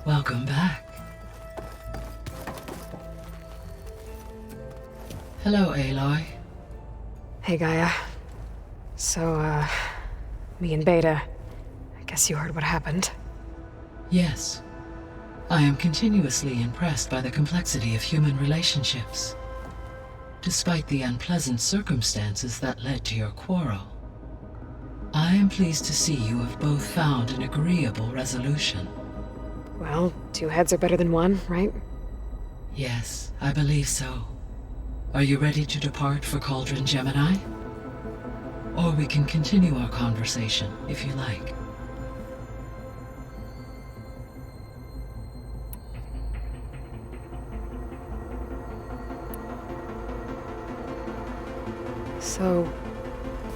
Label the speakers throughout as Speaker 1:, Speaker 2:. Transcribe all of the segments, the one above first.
Speaker 1: Welcome back. Hello, Aloy.
Speaker 2: Hey, Gaia. So, me and Beta, I guess you heard what happened.
Speaker 1: Yes. I am continuously impressed by the complexity of human relationships. Despite the unpleasant circumstances that led to your quarrel, I am pleased to see you have both found an agreeable resolution.
Speaker 2: Well, two heads are better than one, right?
Speaker 1: Yes, I believe so. Are you ready to depart for Cauldron, Gemini? Or we can continue our conversation, if you like.
Speaker 2: So,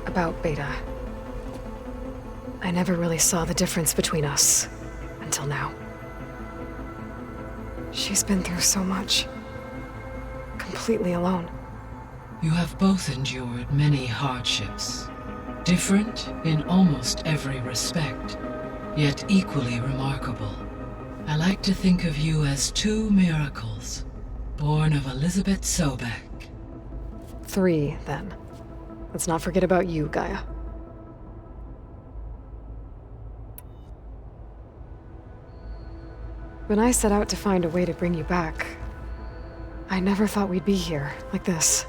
Speaker 2: about Beta. I never really saw the difference between us, until now. She's been through so much. Completely alone.
Speaker 1: You have both endured many hardships. Different in almost every respect, yet equally remarkable. I like to think of you as two miracles, born of Elizabeth Sobek.
Speaker 2: 3, then. Let's not forget about you, Gaia. When I set out to find a way to bring you back, I never thought we'd be here, like this.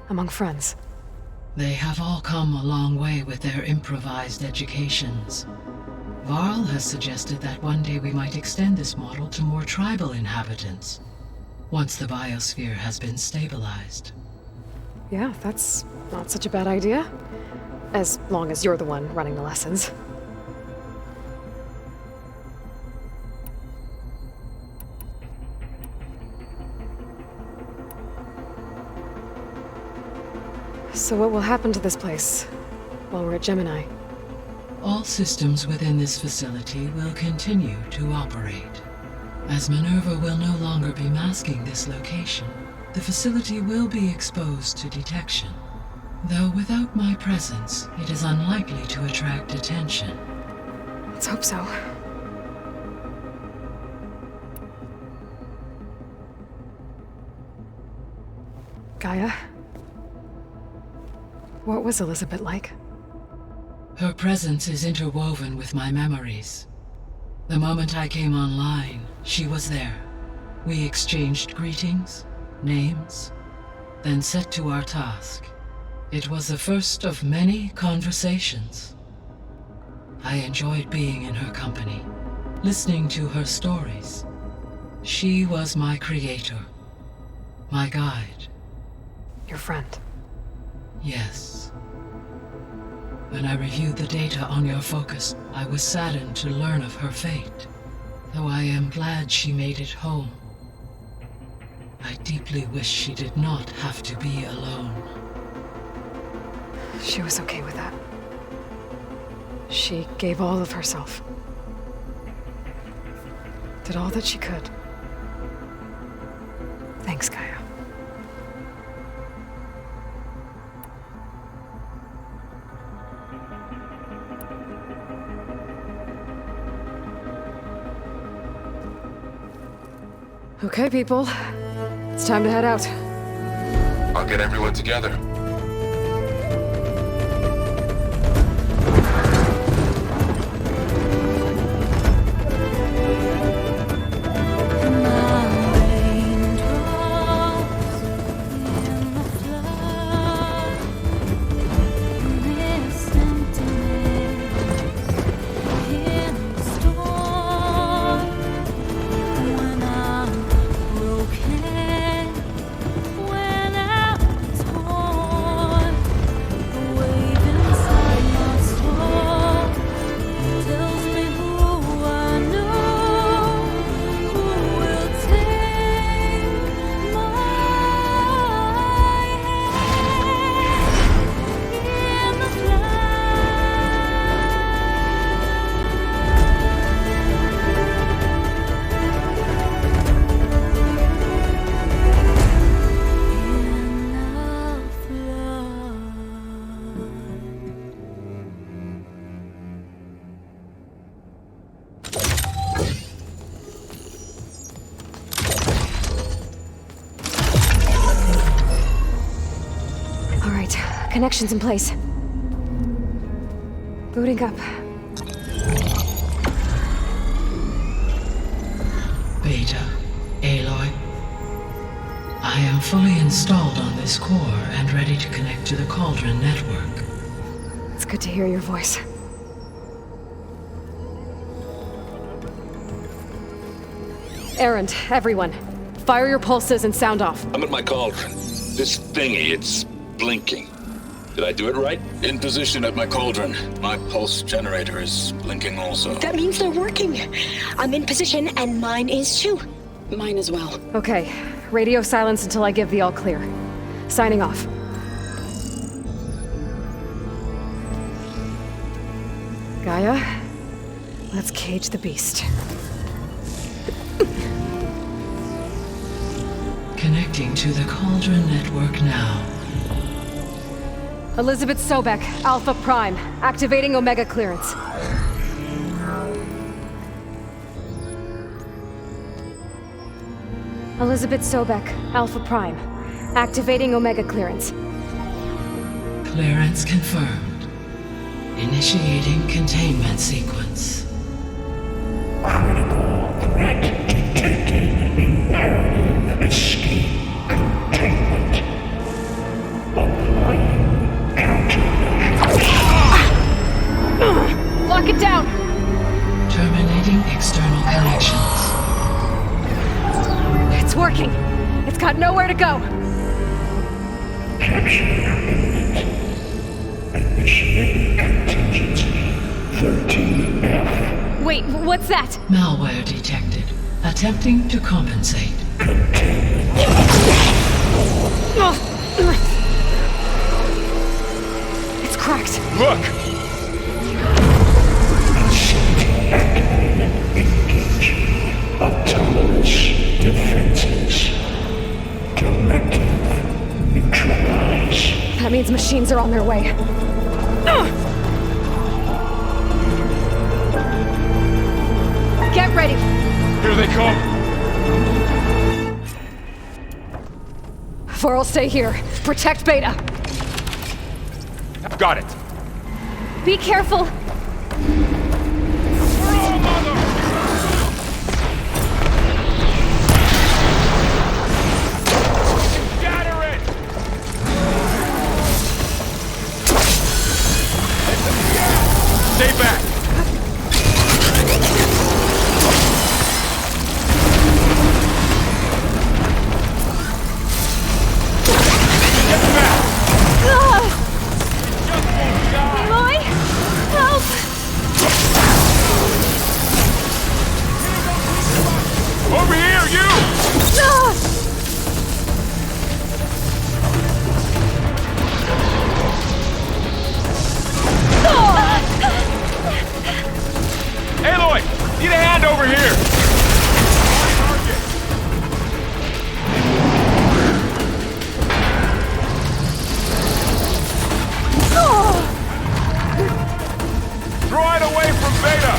Speaker 2: Among friends.
Speaker 1: They have all come a long way with their improvised educations. Varl has suggested that one day we might extend this model to more tribal inhabitants, once the biosphere has been stabilized.
Speaker 2: Yeah, that's not such a bad idea. As long as you're the one running the lessons. So what will happen to this place while we're at Gemini?
Speaker 1: All systems within this facility will continue to operate. As Minerva will no longer be masking this location, the facility will be exposed to detection. Though without my presence, it is unlikely to attract attention.
Speaker 2: Let's hope so. Gaia? What was Elizabeth like?
Speaker 1: Her presence is interwoven with my memories. The moment I came online, she was there. We exchanged greetings, names, then set to our task. It was the first of many conversations. I enjoyed being in her company, listening to her stories. She was my creator, my guide.
Speaker 2: Your friend.
Speaker 1: Yes. When I reviewed the data on your focus, I was saddened to learn of her fate, though I am glad she made it home. I deeply wish she did not have to be alone.
Speaker 2: She was okay with that. She gave all of herself. Did all that she could. Thanks, Gaia. Okay, people. It's time to head out.
Speaker 3: I'll get everyone together.
Speaker 4: When I was home.
Speaker 2: Connections in place. Booting up.
Speaker 1: Beta, Aloy. I am fully installed on this core and ready to connect to the Cauldron network.
Speaker 2: It's good to hear your voice. Errand, everyone. Fire your pulses and sound off.
Speaker 4: I'm at my Cauldron. This thingy, it's blinking. Did I do it right? In position at my Cauldron. My pulse generator is blinking also.
Speaker 5: That means they're working. I'm in position and mine is too.
Speaker 6: Mine as well.
Speaker 2: Okay. Radio silence until I give the all clear. Signing off. Gaia, let's cage the beast.
Speaker 1: Connecting to the Cauldron network now.
Speaker 2: Elizabeth Sobek, Alpha Prime, activating Omega clearance. Elizabeth Sobek, Alpha Prime, activating Omega clearance.
Speaker 1: Clearance confirmed. Initiating containment sequence.
Speaker 7: Critical threat detected. Imperative escape containment. Applying countermeasures.
Speaker 2: Lock it down!
Speaker 1: Terminating external connections.
Speaker 2: It's working! It's got nowhere to go!
Speaker 7: Capture imminent. Initiating contingency 13F.
Speaker 2: Wait, what's that?
Speaker 1: Malware detected. Attempting to compensate.
Speaker 2: It's cracked.
Speaker 4: Look!
Speaker 7: Engage. Autonomous defenses. Directive. Neutralize.
Speaker 2: That means machines are on their way. Get ready!
Speaker 4: Here they come!
Speaker 2: Vor'll stay here. Protect Beta.
Speaker 4: Got it!
Speaker 2: Be careful!
Speaker 4: Scatter it! Stay back! Get back!
Speaker 2: Aloy! Help!
Speaker 4: Over here, you! Aloy! Need a hand over here! Throw it away from Beta!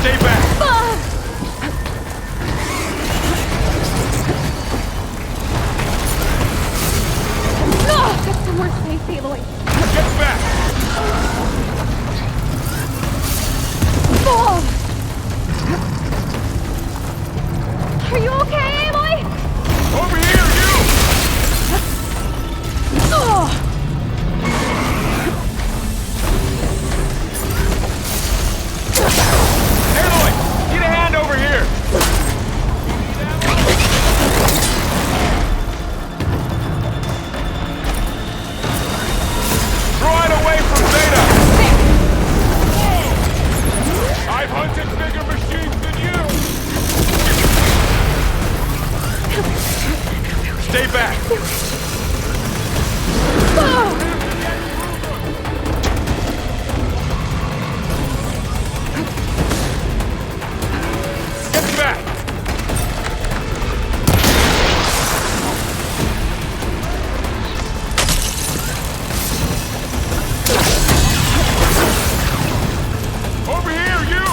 Speaker 4: Stay back!
Speaker 2: Get somewhere safe, Aloy.
Speaker 4: Get back!
Speaker 2: Are you okay, Aloy?
Speaker 4: Over here, you! Aloy! Need a hand over here! Throw it away from Beta! I've hunted bigger machines than you! Stay back! Get back! Over here, you!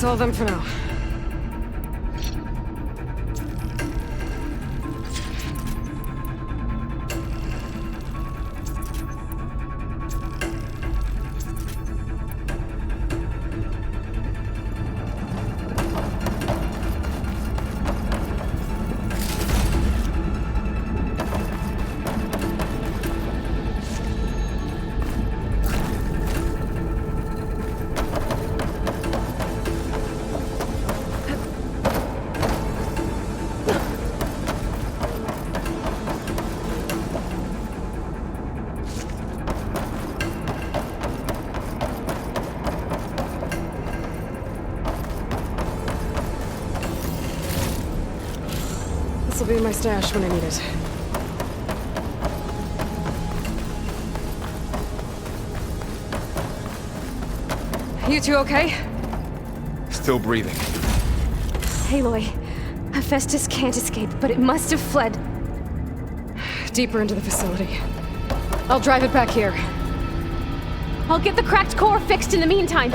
Speaker 2: all of them for now. This'll be in my stash when I need it. You two okay?
Speaker 3: Still breathing.
Speaker 6: Aloy, Hephaestus can't escape, but it must have fled.
Speaker 2: Deeper into the facility. I'll drive it back here.
Speaker 6: I'll get the cracked core fixed in the meantime.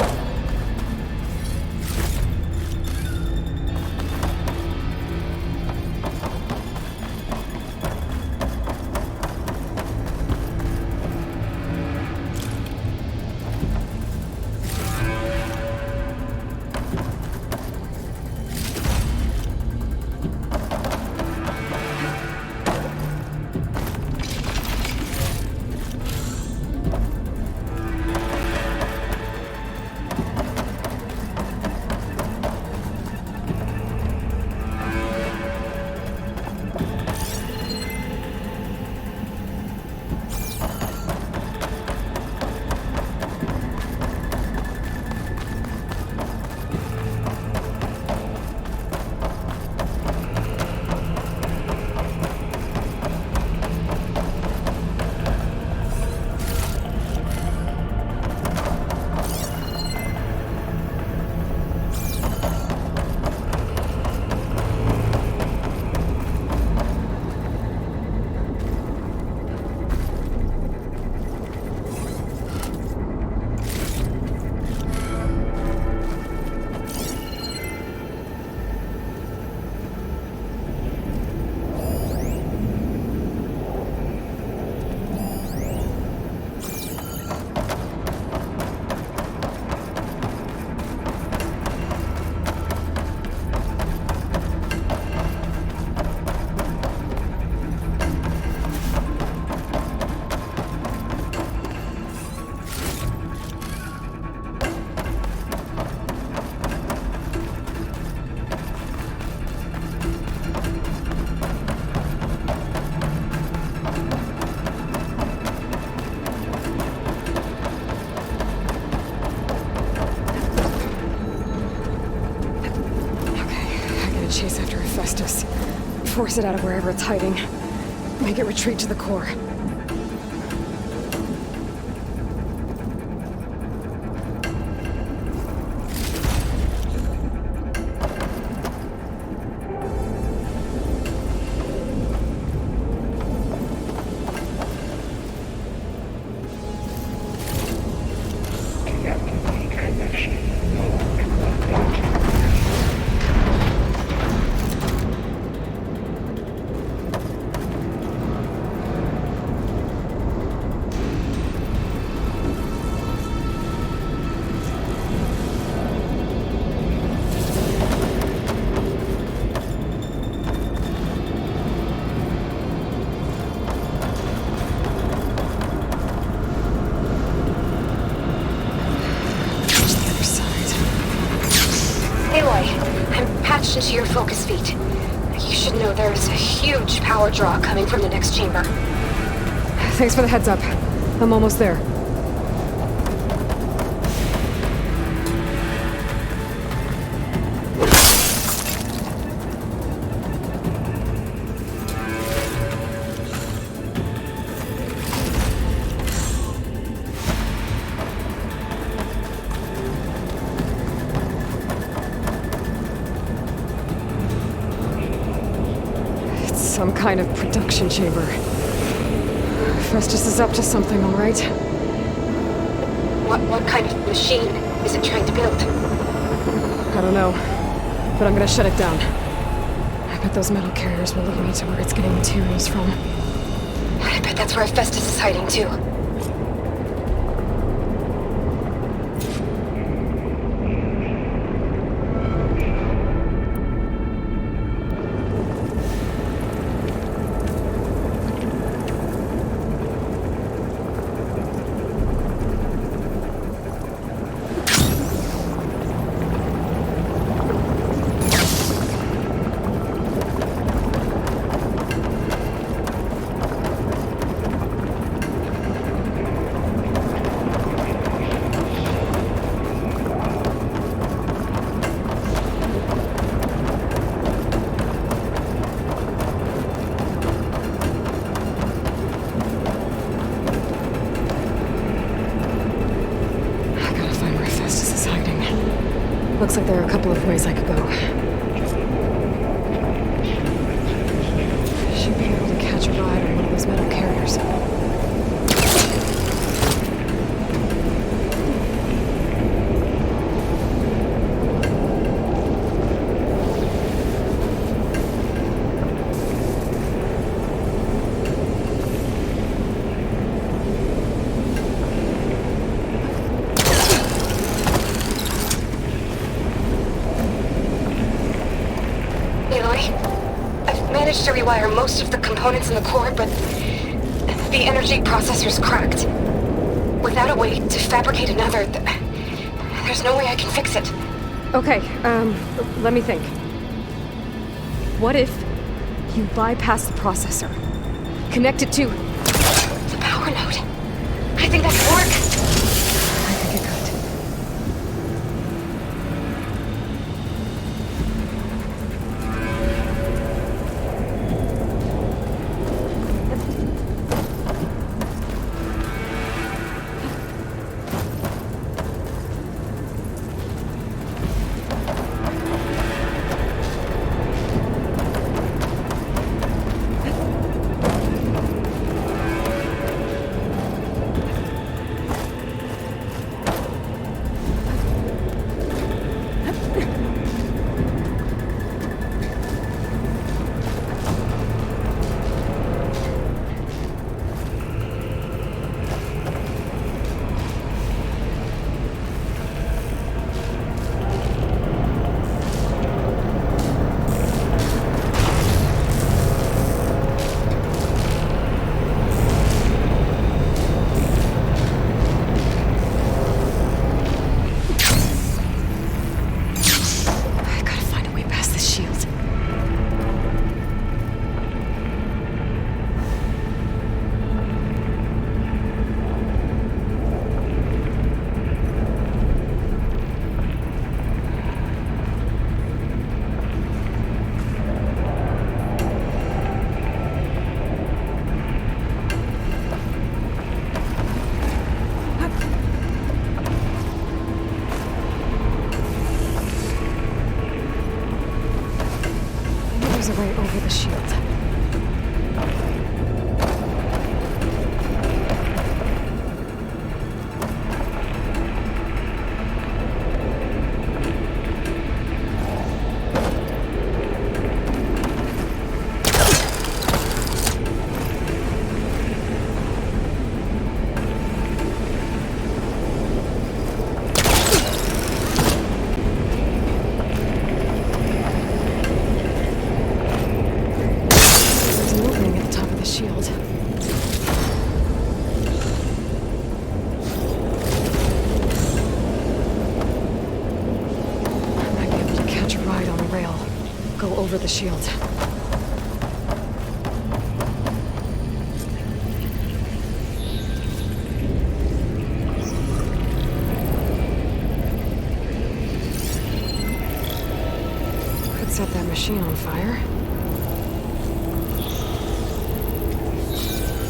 Speaker 2: Chase after Hephaestus. Force it out of wherever it's hiding. Make it retreat to the core.
Speaker 7: Deactivate connection.
Speaker 5: Aloy, I'm patched into your focus feed. You should know there's a huge power draw coming from the next chamber.
Speaker 2: Thanks for the heads up. I'm almost there. Some kind of production chamber. Festus is up to something, all right?
Speaker 5: What kind of machine is it trying to build?
Speaker 2: I don't know, but I'm gonna shut it down. I bet those metal carriers will lead me to where it's getting materials from.
Speaker 5: I bet that's where Hephaestus is hiding too.
Speaker 2: Looks like there are a couple of ways I could go. Should be able to catch a ride on one of those metal carriers.
Speaker 5: To rewire most of the components in the core, but the energy processor's cracked. Without a way to fabricate another, there's no way I can fix it.
Speaker 6: Okay, let me think. What if you bypass the processor? Connect it to...
Speaker 5: The power node. I think that could work.
Speaker 2: I think it could. There's a way over the shield. Over the shield. Could set that machine on fire.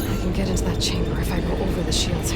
Speaker 2: I can get into that chamber if I go over the shield.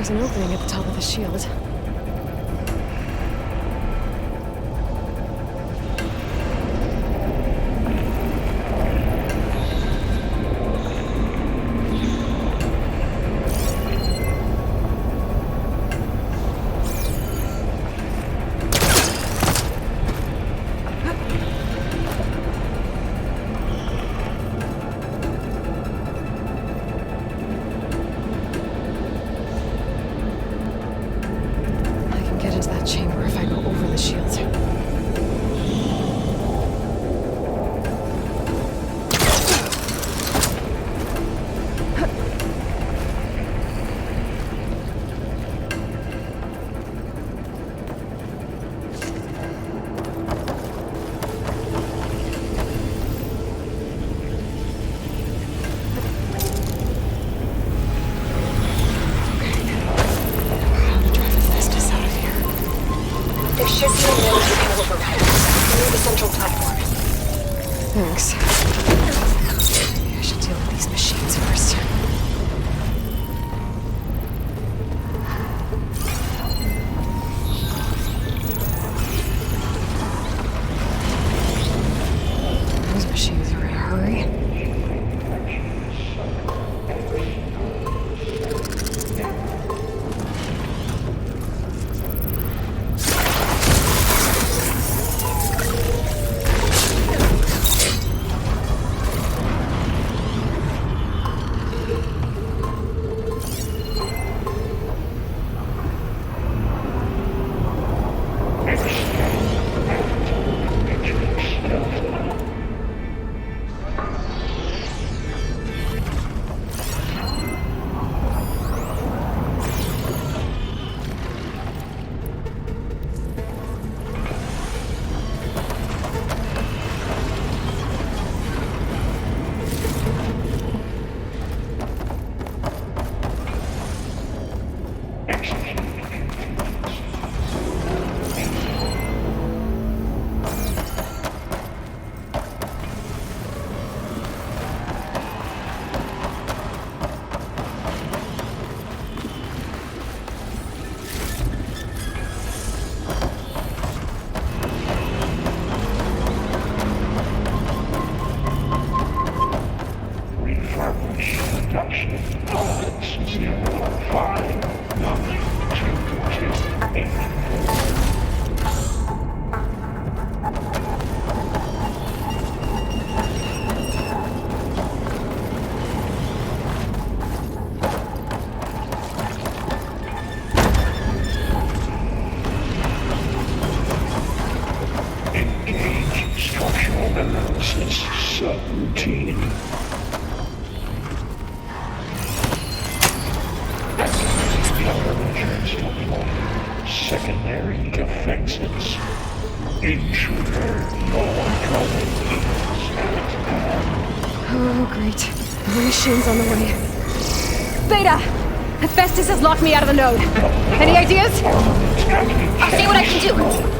Speaker 2: There's an opening at the top of the shield.
Speaker 5: Should be a middle repair override near the central platform.
Speaker 2: Thanks. Maybe I should deal with these machines first. Those machines are in a hurry.
Speaker 7: Subroutine. Countermeasures deployed. Secondary defenses. Intruder, your going is at hand.
Speaker 2: Oh, great. More machines on the way.
Speaker 6: Beta! Hephaestus has locked me out of the node. Any ideas?
Speaker 5: I'll see what I can do.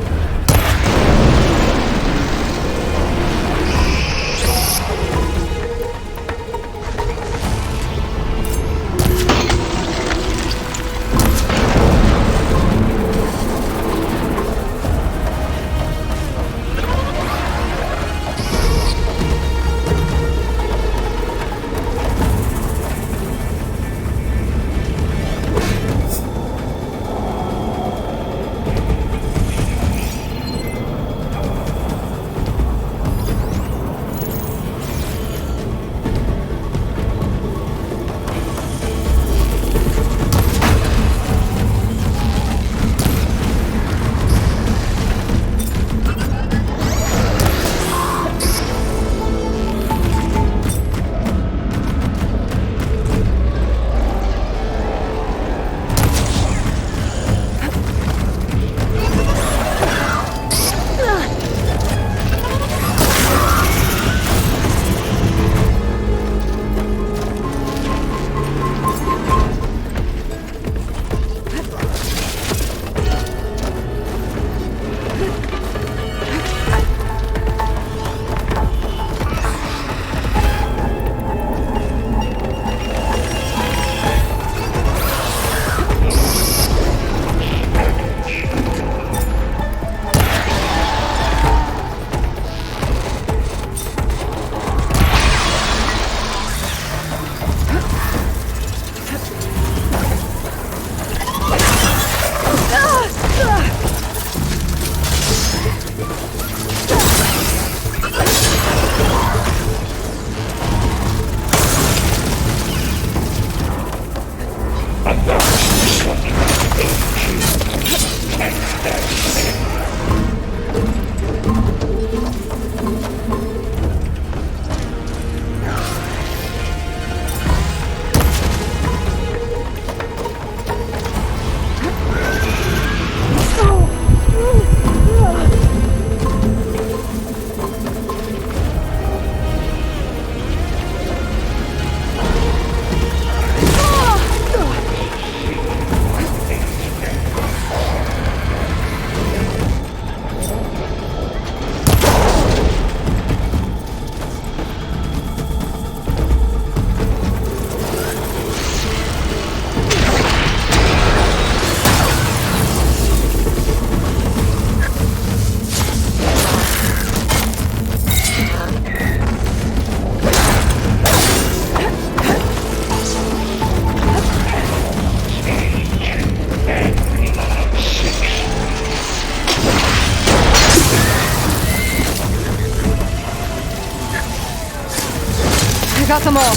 Speaker 6: I got them all.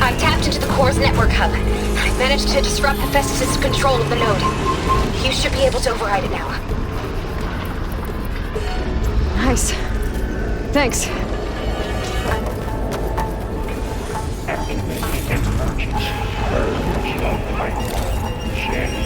Speaker 5: I tapped into the core's network hub. I managed to disrupt Hephaestus' control of the node. You should be able to override it now.
Speaker 6: Nice. Thanks.
Speaker 7: Activate emergency purge of pipeline. GEMINI.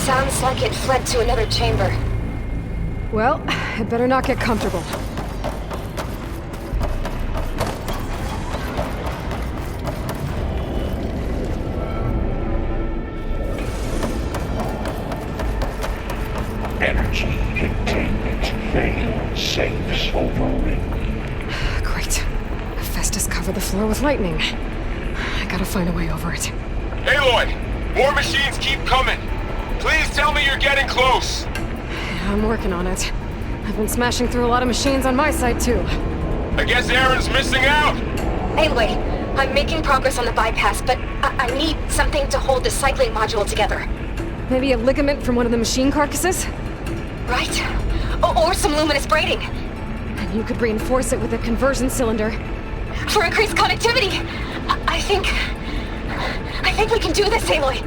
Speaker 5: Sounds like it fled to another chamber.
Speaker 6: Well, it better not get comfortable.
Speaker 7: Energy containment failed. Safes overridden.
Speaker 6: Great. Hephaestus covered the floor with lightning. I gotta find a way over it.
Speaker 3: Aloy! More machines keep coming! Please tell me you're getting close!
Speaker 6: Yeah, I'm working on it. I've been smashing through a lot of machines on my side, too.
Speaker 3: I guess Aaron's missing out!
Speaker 5: Anyway, I'm making progress on the bypass, but I need something to hold the cycling module together.
Speaker 6: Maybe a ligament from one of the machine carcasses?
Speaker 5: Right? Or some luminous braiding.
Speaker 6: And you could reinforce it with a conversion cylinder.
Speaker 5: For increased connectivity! I think we can do this, Aloy!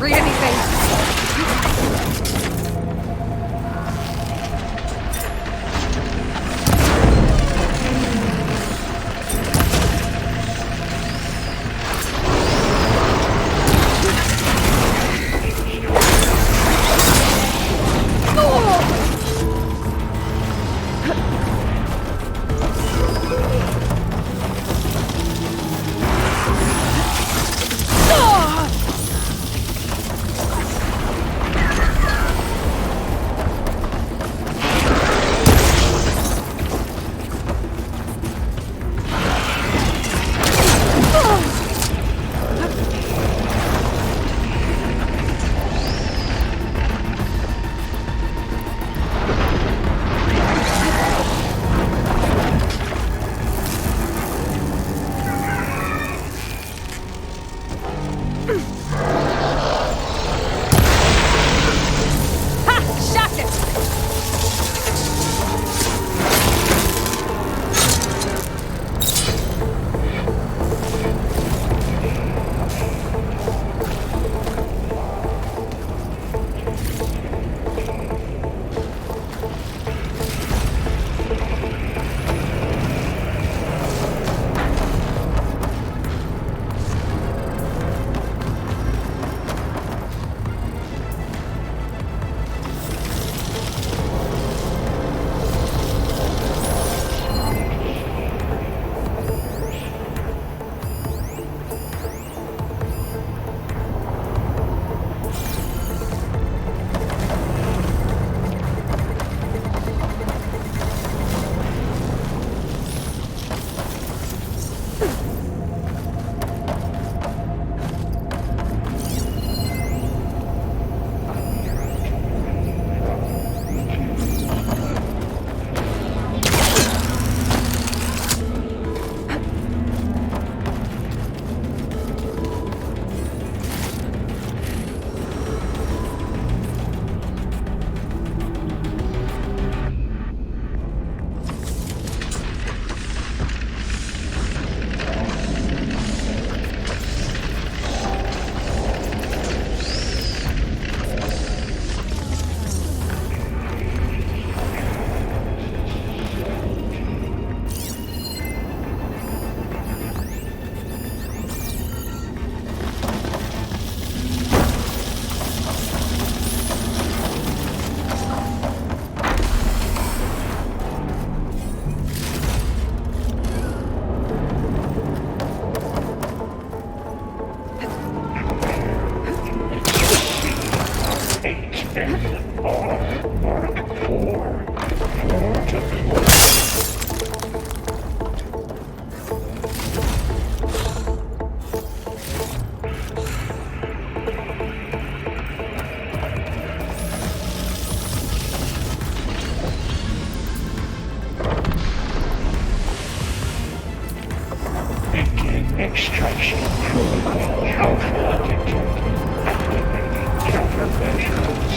Speaker 6: read anything.
Speaker 7: Extraction protocol alpha detected. Activating countermeasures.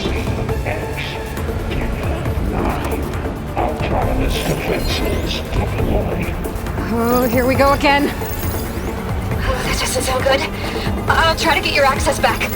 Speaker 7: X. Delta 9. Autonomous defenses deployed.
Speaker 6: Oh, here we go again.
Speaker 5: Oh, that doesn't sound good. I'll try to get your access back.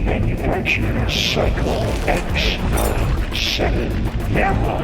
Speaker 7: Manufacturer cycle X97 Gamma.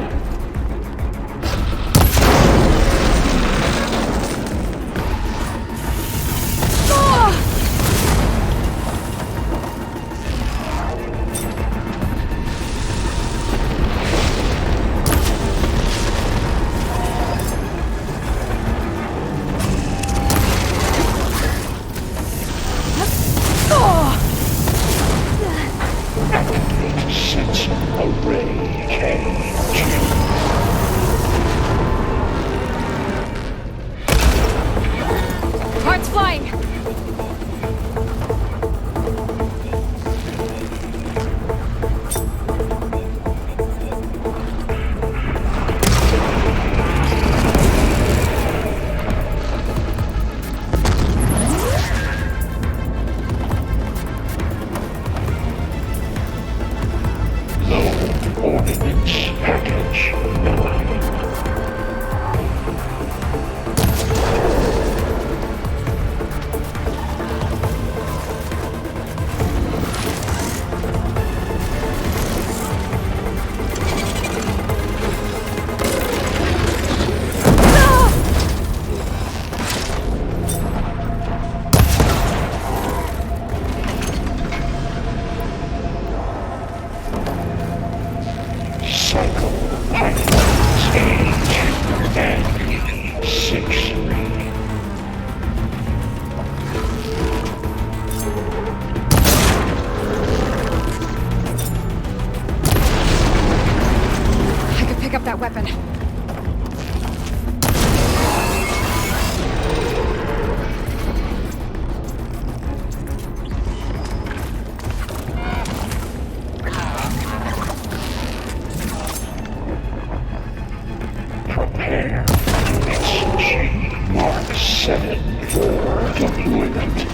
Speaker 7: unit.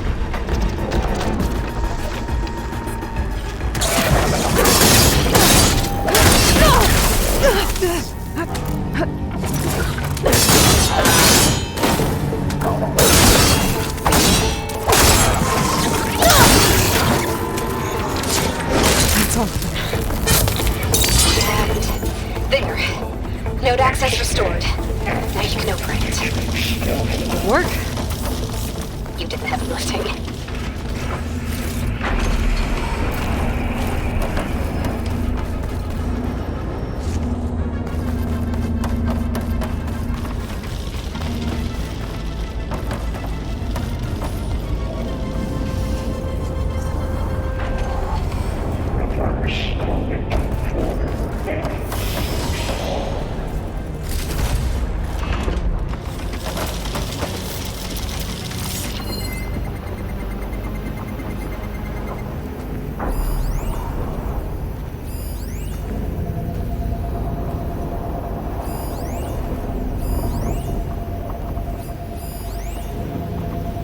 Speaker 6: That's all of them.
Speaker 5: There. Node access restored. Now you can operate.
Speaker 6: Work?
Speaker 5: You did the heavy lifting.
Speaker 7: Reverse coding for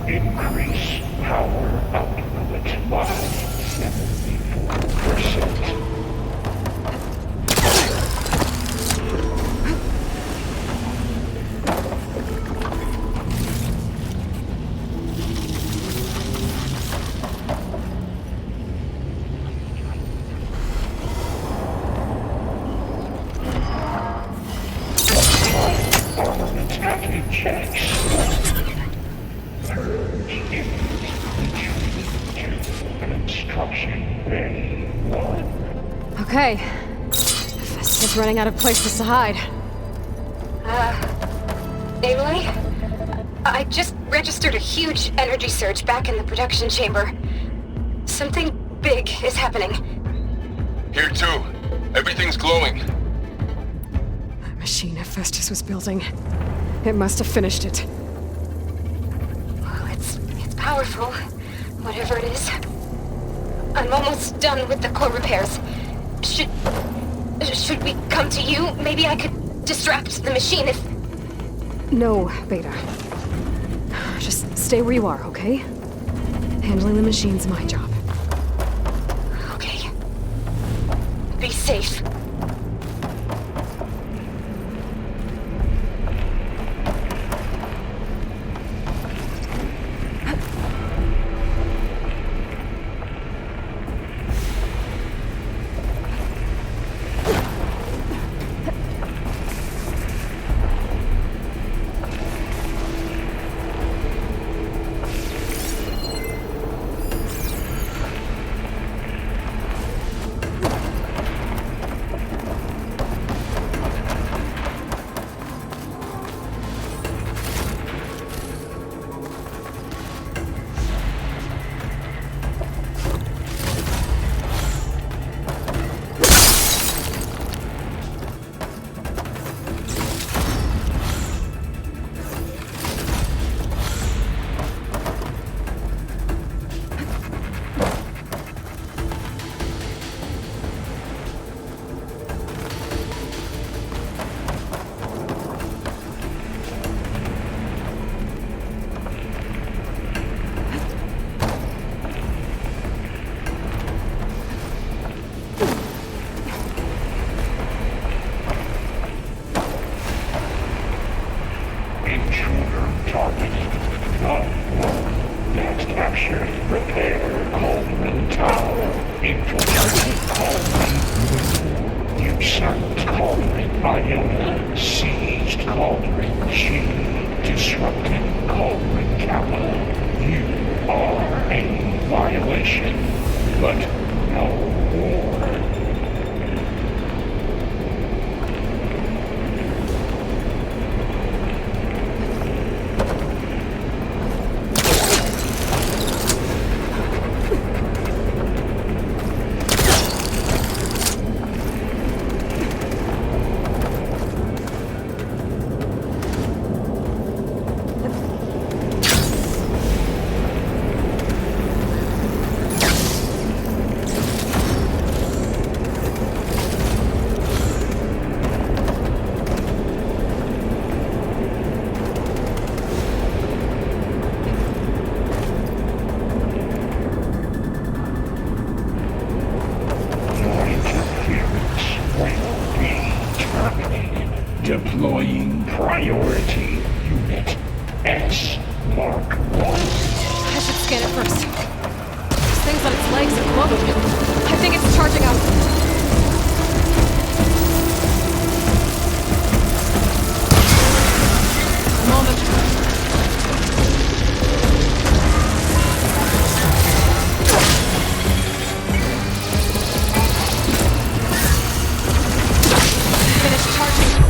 Speaker 7: increase power output by 74%. Armament active checks. Purge construction bay 1.
Speaker 6: Okay. Festus is running out of places to hide.
Speaker 5: Aloy? I just registered a huge energy surge back in the production chamber. Something big is happening.
Speaker 3: Here too. Everything's glowing.
Speaker 6: That machine Hephaestus was building. It must have finished it.
Speaker 5: Well, it's powerful, whatever it is. I'm almost done with the core repairs. Should we come to you? Maybe I could distract the machine if...
Speaker 6: No, Beta. Just stay where you are, okay? Handling the machine's my job.
Speaker 5: Okay. Be safe. Captured, repair, Cauldron Tower, infiltrate Cauldron, usurped Cauldron Iona, seized Cauldron G, disrupted Cauldron Kappa. You are a violation, but no war.
Speaker 6: works. These things on its legs are glowing. I think it's charging up. A moment. Finish charging.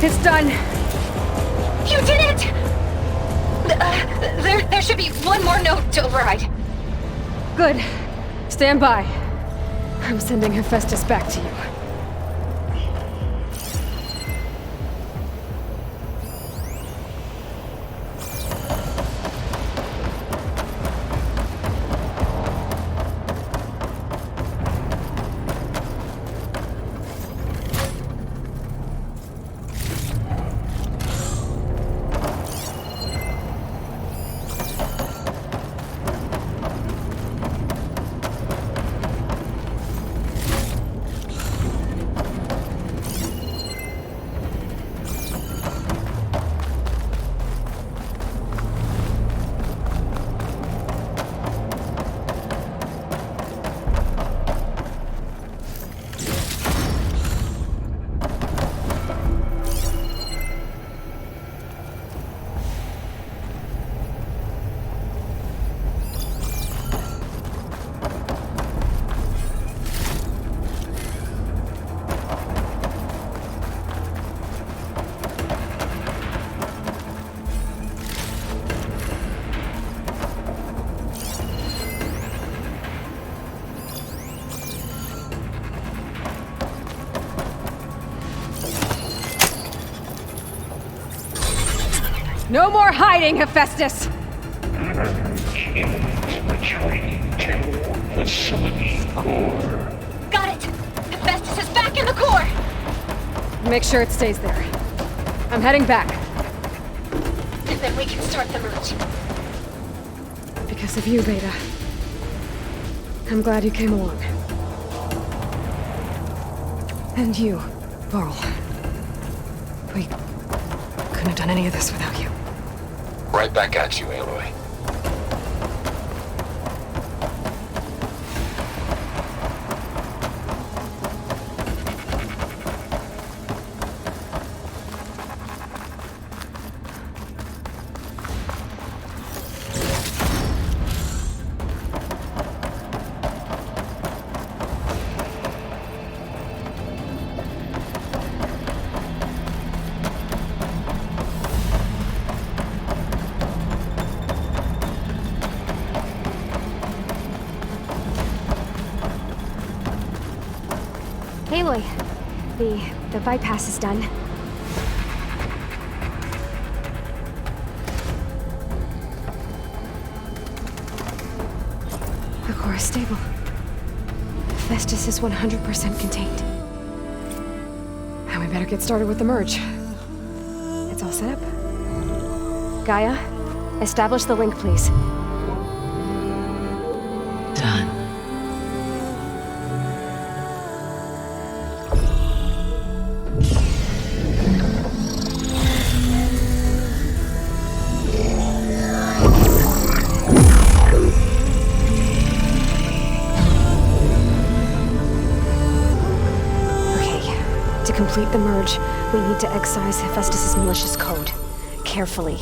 Speaker 6: It's done.
Speaker 5: You did it! There should be one more note to override.
Speaker 6: Good. Stand by. I'm sending Hephaestus back to you. No more hiding, Hephaestus!
Speaker 7: Retreating to facility core.
Speaker 5: Got it! Hephaestus is back in the core!
Speaker 6: Make sure it stays there. I'm heading back.
Speaker 5: And then we can start the merge.
Speaker 6: Because of you, Beta. I'm glad you came along. And you, Varl. We couldn't have done any of this without you.
Speaker 3: Right back at you, Aloy.
Speaker 6: Aloy, the bypass is done. The core is stable. Festus is 100% contained. And we better get started with the merge. It's all set up. Gaia, establish the link, please.
Speaker 1: Done.
Speaker 6: To complete the merge, we need to excise Hephaestus' malicious code. Carefully.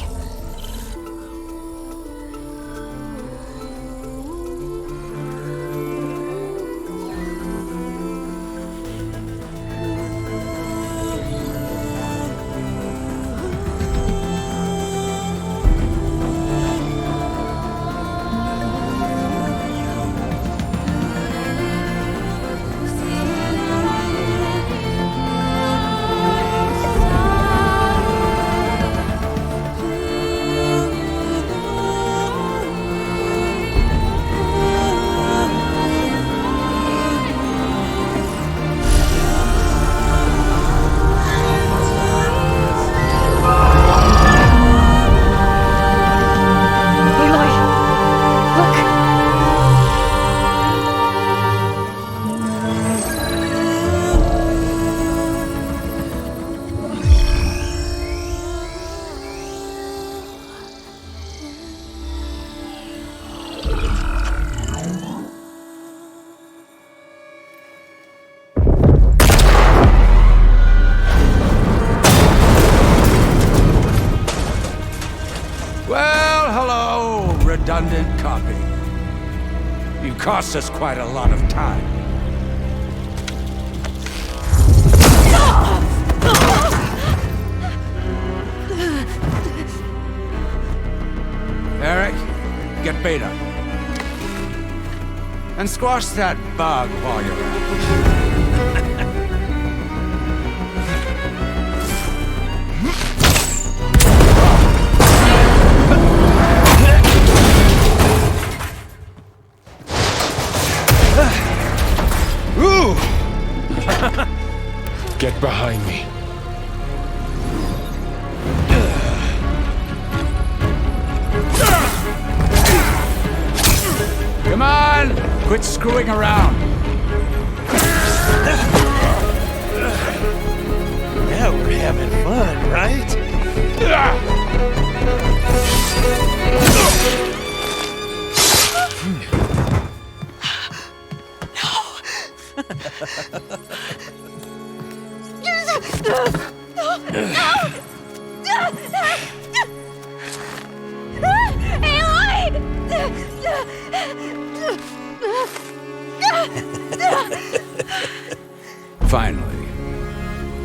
Speaker 8: Redundant copy. You cost us quite a lot of time. Eric, get Beta. And squash that bug while you're at it.
Speaker 3: Get behind me.
Speaker 8: Come on! Quit screwing around!
Speaker 9: Now we're having fun, right?
Speaker 8: Finally.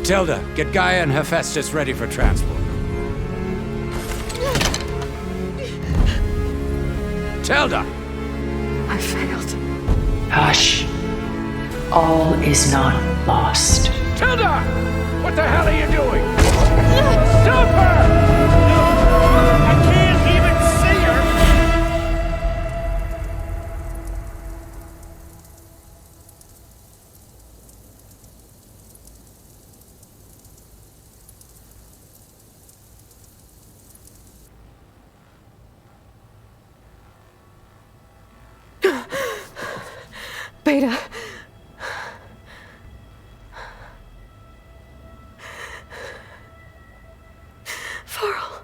Speaker 8: Tilda, get Gaia and Hephaestus ready for transport. Tilda!
Speaker 2: I failed.
Speaker 1: Hush. All is not lost.
Speaker 8: Tilda! What the hell are you doing? Stop her!
Speaker 9: I can't even see her!
Speaker 2: Beta. Farrell.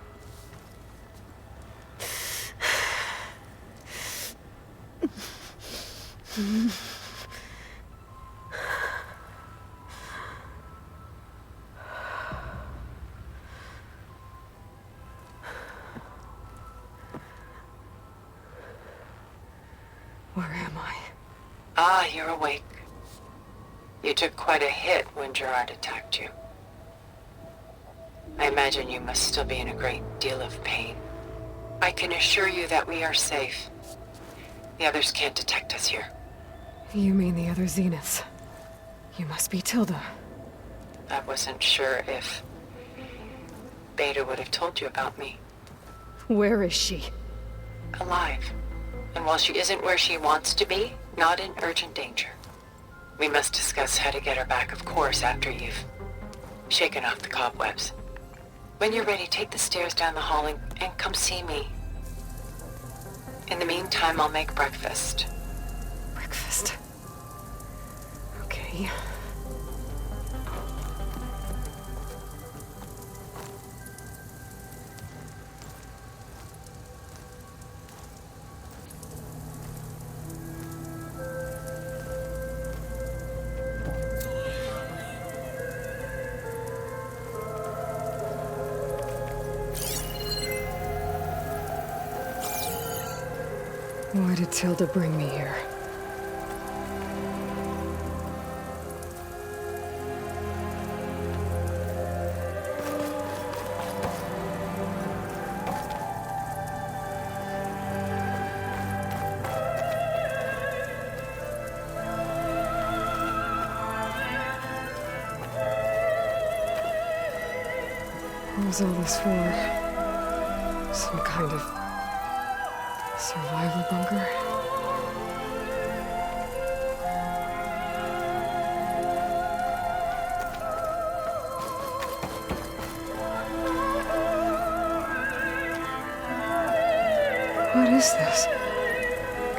Speaker 2: Where am I?
Speaker 1: Ah, you're awake. You took quite a hit when Gerard attacked you. I imagine you must still be in a great deal of pain. I can assure you that we are safe. The others can't detect us here.
Speaker 2: You mean the other Zeniths?
Speaker 6: You must be Tilda.
Speaker 5: I wasn't sure if Beta would have told you about me.
Speaker 6: Where is she?
Speaker 5: Alive. And while she isn't where she wants to be, not in urgent danger. We must discuss how to get her back, of course, after you've shaken off the cobwebs. When you're ready, take the stairs down the hall and come see me. In the meantime, I'll make breakfast.
Speaker 6: Breakfast. Okay. Why did Tilda bring me here? What was all this for? Some kind of survival bunker? What is this?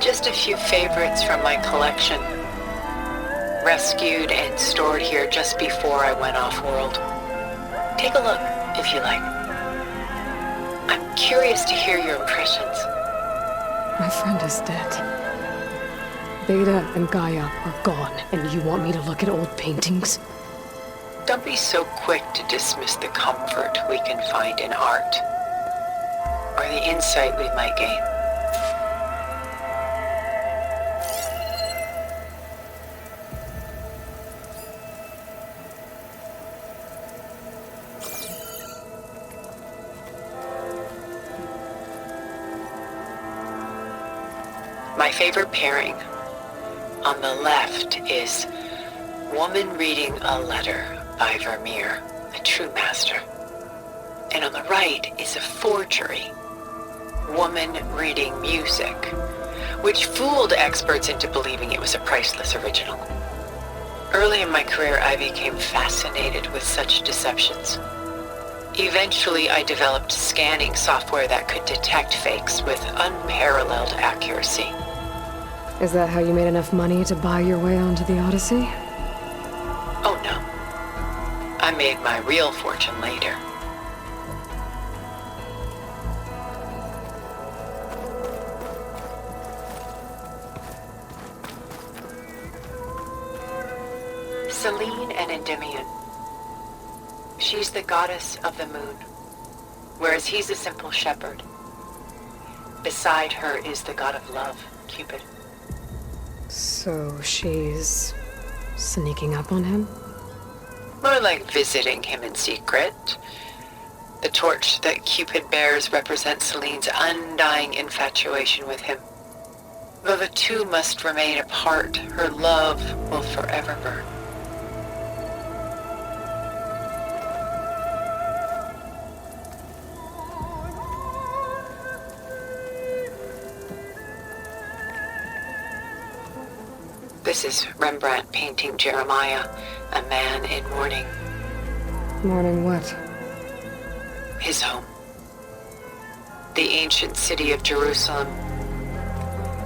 Speaker 5: Just a few favorites from my collection. Rescued and stored here just before I went off-world. Take a look, if you like. I'm curious to hear your impressions.
Speaker 6: My friend is dead. Beta and Gaia are gone, and you want me to look at old paintings?
Speaker 5: Don't be so quick to dismiss the comfort we can find in art, or the insight we might gain. My favorite pairing on the left is Woman Reading a Letter by Vermeer, a true master. And on the right is a forgery, Woman Reading Music, which fooled experts into believing it was a priceless original. Early in my career, I became fascinated with such deceptions. Eventually, I developed scanning software that could detect fakes with unparalleled accuracy.
Speaker 6: Is that how you made enough money to buy your way onto the Odyssey?
Speaker 5: Oh no. I made my real fortune later. Selene and Endymion. She's the goddess of the moon, whereas he's a simple shepherd. Beside her is the god of love, Cupid.
Speaker 6: So she's sneaking up on him?
Speaker 5: More like visiting him in secret. The torch that Cupid bears represents Selene's undying infatuation with him. Though the two must remain apart, her love will forever burn. This is Rembrandt painting Jeremiah, a man in mourning.
Speaker 6: Mourning what?
Speaker 5: His home. The ancient city of Jerusalem.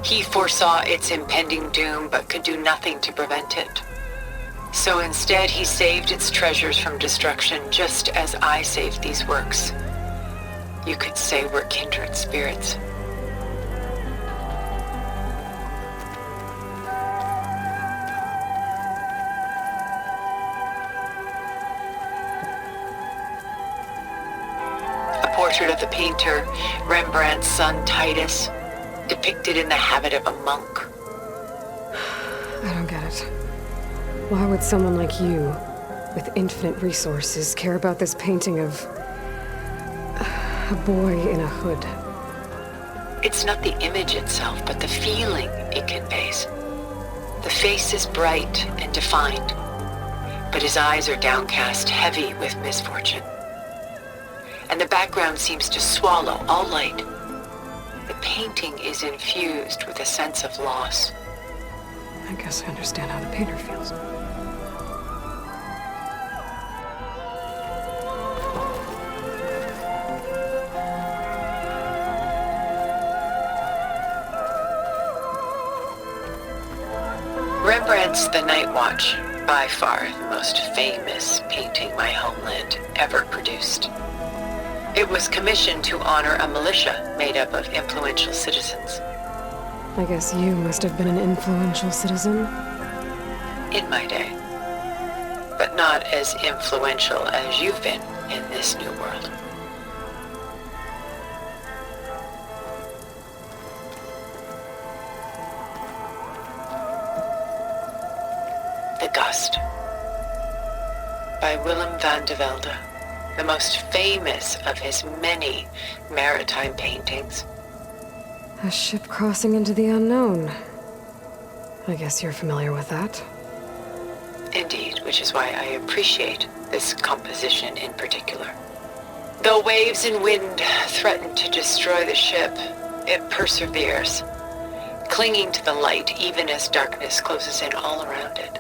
Speaker 5: He foresaw its impending doom, but could do nothing to prevent it. So instead, he saved its treasures from destruction, just as I saved these works. You could say we're kindred spirits. Portrait of the painter, Rembrandt's son Titus, depicted in the habit of a monk.
Speaker 6: I don't get it. Why would someone like you, with infinite resources, care about this painting of a boy in a hood?
Speaker 5: It's not the image itself, but the feeling it conveys. The face is bright and defined, but his eyes are downcast, heavy with misfortune. And the background seems to swallow all light. The painting is infused with a sense of loss.
Speaker 2: I guess I understand how the painter feels.
Speaker 5: Rembrandt's The Night Watch, by far the most famous painting my homeland ever produced. It was commissioned to honor a militia made up of influential citizens.
Speaker 2: I guess you must have been an influential citizen.
Speaker 5: In my day. But not as influential as you've been in this new world. The Gust, by Willem van de Velde, the most famous of his many maritime paintings.
Speaker 2: A ship crossing into the unknown. I guess you're familiar with that.
Speaker 5: Indeed, which is why I appreciate this composition in particular. Though waves and wind threaten to destroy the ship, it perseveres, clinging to the light even as darkness closes in all around it.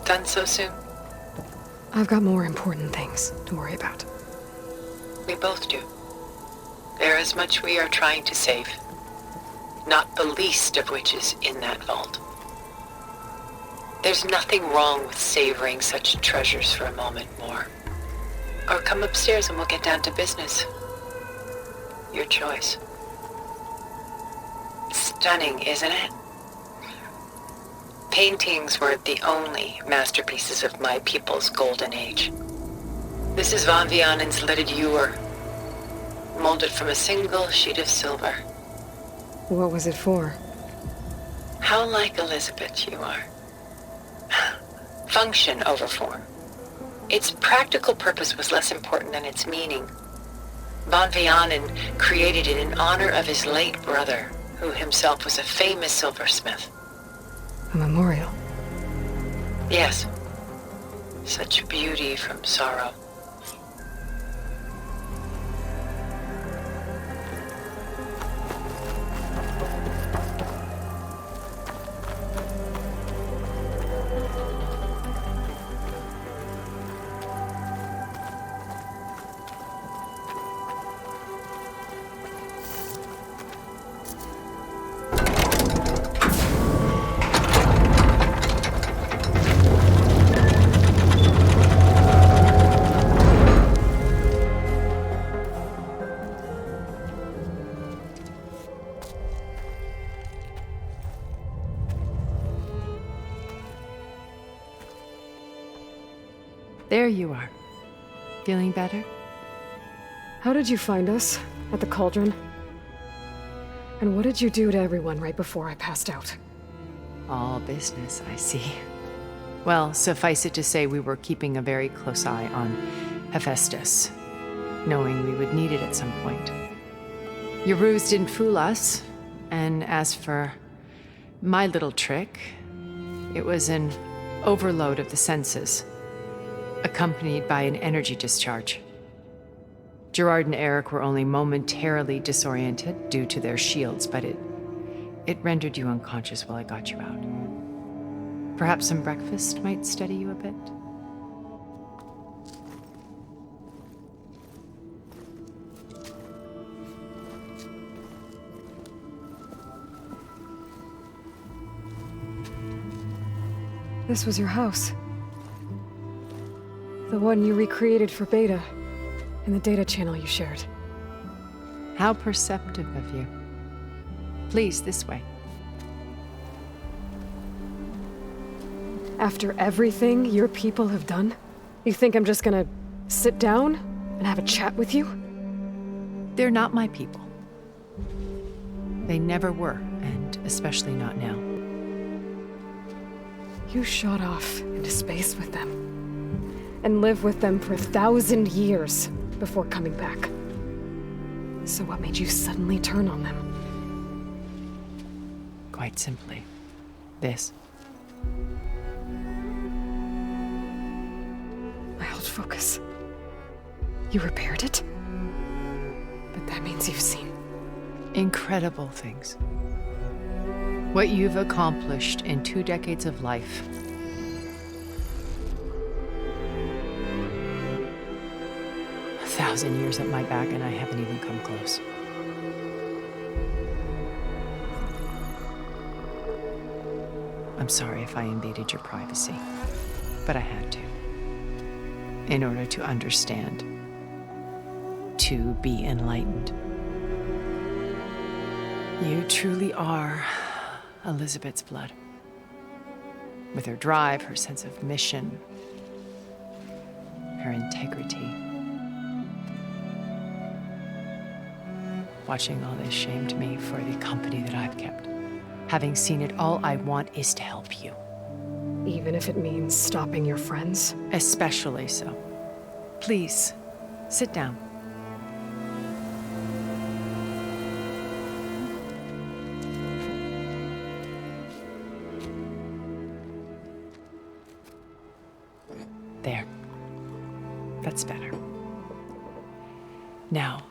Speaker 5: Done so soon?
Speaker 2: I've got more important things to worry about.
Speaker 5: We both do. There is much we are trying to save, not the least of which is in that vault. There's nothing wrong with savoring such treasures for a moment more. Or come upstairs and we'll get down to business. Your choice. Stunning, isn't it? Paintings were the only masterpieces of my people's golden age. This is Van Vianen's lidded ewer, molded from a single sheet of silver.
Speaker 2: What was it for?
Speaker 5: How like Elizabeth you are. Function over form. Its practical purpose was less important than its meaning. Van Vianen created it in honor of his late brother, who himself was a famous silversmith.
Speaker 2: A memorial?
Speaker 5: Yes. Such beauty from sorrow.
Speaker 10: There you are. Feeling better?
Speaker 2: How did you find us? At the Cauldron? And what did you do to everyone right before I passed out?
Speaker 10: All business, I see. Well, suffice it to say we were keeping a very close eye on Hephaestus, knowing we would need it at some point. Your ruse didn't fool us, and as for my little trick, it was an overload of the senses, accompanied by an energy discharge. Gerard and Eric were only momentarily disoriented due to their shields, but it rendered you unconscious while I got you out. Perhaps some breakfast might steady you a bit?
Speaker 2: This was your house. The one you recreated for Beta, in the data channel you shared.
Speaker 10: How perceptive of you. Please, this way.
Speaker 2: After everything your people have done? You think I'm just gonna sit down and have a chat with you?
Speaker 10: They're not my people. They never were, and especially not now.
Speaker 2: You shot off into space with them, and lived with them for 1,000 years before coming back. So what made you suddenly turn on them?
Speaker 10: Quite simply, this.
Speaker 2: My old focus. You repaired it? But that means you've seen
Speaker 10: Incredible things. What you've accomplished in 2 decades of life. A 1,000 years at my back and I haven't even come close. I'm sorry if I invaded your privacy, but I had to. In order to understand. To be enlightened. You truly are Elizabeth's blood. With her drive, her sense of mission, her integrity. Watching all this shamed me for the company that I've kept. Having seen it, all I want is to help you.
Speaker 2: even if it means stopping your friends?
Speaker 10: Especially so. Please, sit down. There. That's better. Now,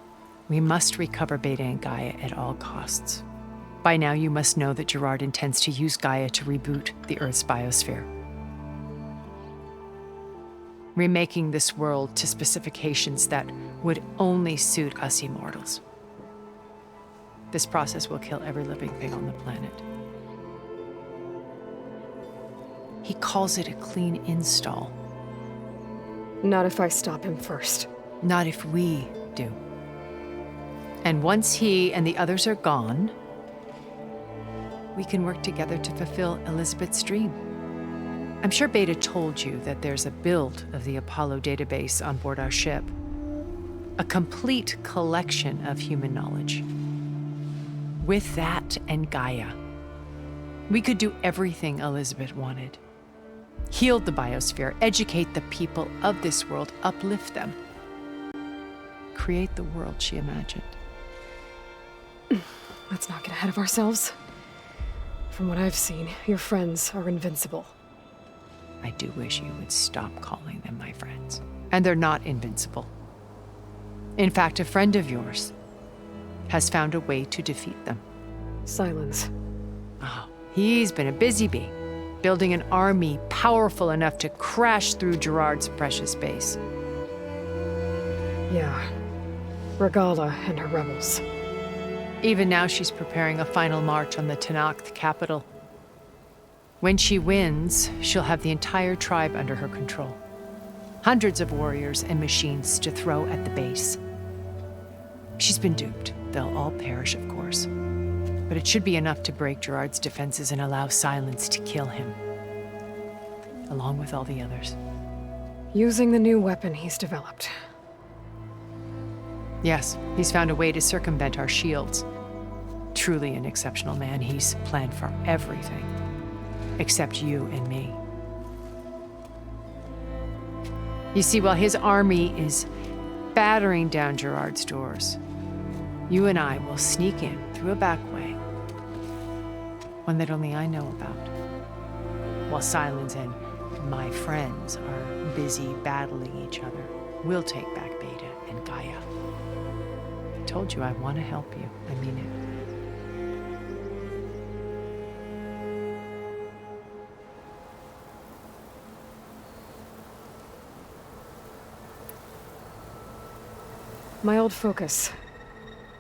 Speaker 10: we must recover Beta and Gaia at all costs. By now, you must know that Gerard intends to use Gaia to reboot the Earth's biosphere. Remaking this world to specifications that would only suit us immortals. This process will kill every living thing on the planet. He calls it a clean install.
Speaker 2: Not if I stop him first.
Speaker 10: Not if we do. And once he and the others are gone, we can work together to fulfill Elizabeth's dream. I'm sure Beta told you that there's a build of the Apollo database on board our ship. A complete collection of human knowledge. With that and Gaia, we could do everything Elizabeth wanted. Heal the biosphere, educate the people of this world, uplift them. Create the world she imagined.
Speaker 2: Let's not get ahead of ourselves. From what I've seen, your friends are invincible.
Speaker 10: I do wish you would stop calling them my friends. And they're not invincible. In fact, a friend of yours has found a way to defeat them.
Speaker 2: Silence.
Speaker 10: Oh, he's been a busy bee, building an army powerful enough to crash through Gerard's precious base.
Speaker 2: Yeah. Regala and her rebels.
Speaker 10: Even now, she's preparing a final march on the Tenakth capital. When she wins, she'll have the entire tribe under her control. Hundreds of warriors and machines to throw at the base. She's been duped. They'll all perish, of course. But it should be enough to break Gerard's defenses and allow Silence to kill him. Along with all the others.
Speaker 2: Using the new weapon he's developed.
Speaker 10: Yes, he's found a way to circumvent our shields. Truly an exceptional man. He's planned for everything. Except you and me. You see, while his army is battering down Gerard's doors, you and I will sneak in through a back way. One that only I know about. While Silence and my friends are busy battling each other, we'll take back Beta and Gaia. I told you I want to help you. I mean it.
Speaker 2: My old focus.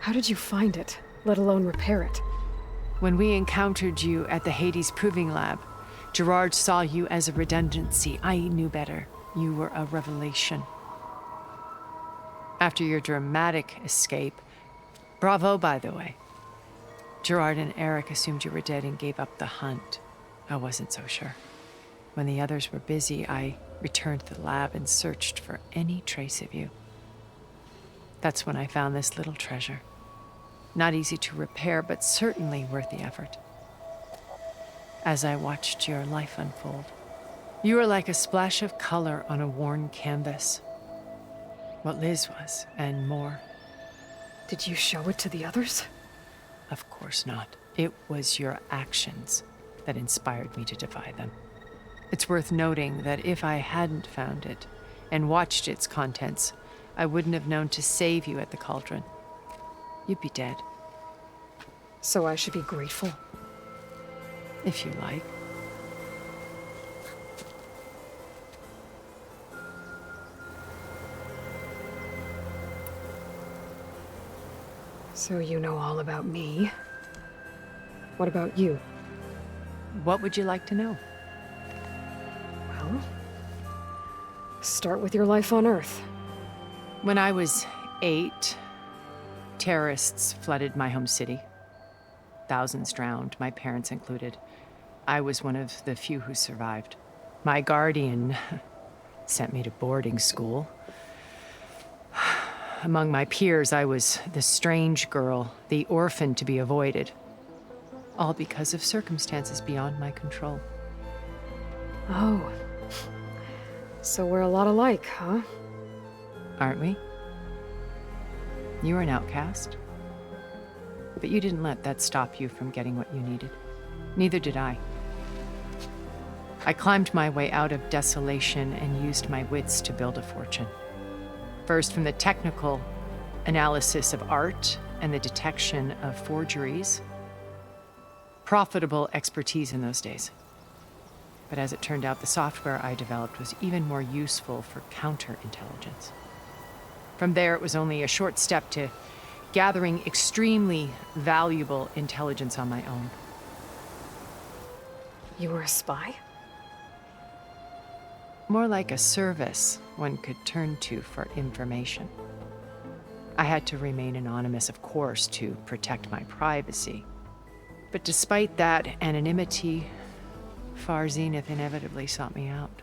Speaker 2: How did you find it, let alone repair it?
Speaker 10: When we encountered you at the Hades Proving Lab, Gerard saw you as a redundancy. I knew better. You were a revelation. After your dramatic escape, bravo, by the way. Gerard and Eric assumed you were dead and gave up the hunt. I wasn't so sure. When the others were busy, I returned to the lab and searched for any trace of you. That's when I found this little treasure. Not easy to repair, but certainly worth the effort. As I watched your life unfold, you were like a splash of color on a worn canvas. What Liz was, and more.
Speaker 2: Did you show it to the others?
Speaker 10: Of course not. It was your actions that inspired me to defy them. It's worth noting that if I hadn't found it and watched its contents, I wouldn't have known to save you at the Cauldron. You'd be dead.
Speaker 2: So I should be grateful?
Speaker 10: If you like.
Speaker 2: So you know all about me. What about you?
Speaker 10: What would you like to know?
Speaker 2: Well, start with your life on Earth.
Speaker 10: When I was 8, terrorists flooded my home city. Thousands drowned, my parents included. I was one of the few who survived. My guardian sent me to boarding school. Among my peers, I was the strange girl, the orphan to be avoided. All because of circumstances beyond my control.
Speaker 2: Oh. So we're a lot alike, huh?
Speaker 10: Aren't we? You were an outcast. But you didn't let that stop you from getting what you needed. Neither did I. I climbed my way out of desolation and used my wits to build a fortune. First, from the technical analysis of art and the detection of forgeries. Profitable expertise in those days. But as it turned out, the software I developed was even more useful for counterintelligence. From there, it was only a short step to gathering extremely valuable intelligence on my own.
Speaker 2: You were a spy?
Speaker 10: More like a service one could turn to for information. I had to remain anonymous, of course, to protect my privacy. But despite that anonymity, Far Zenith inevitably sought me out.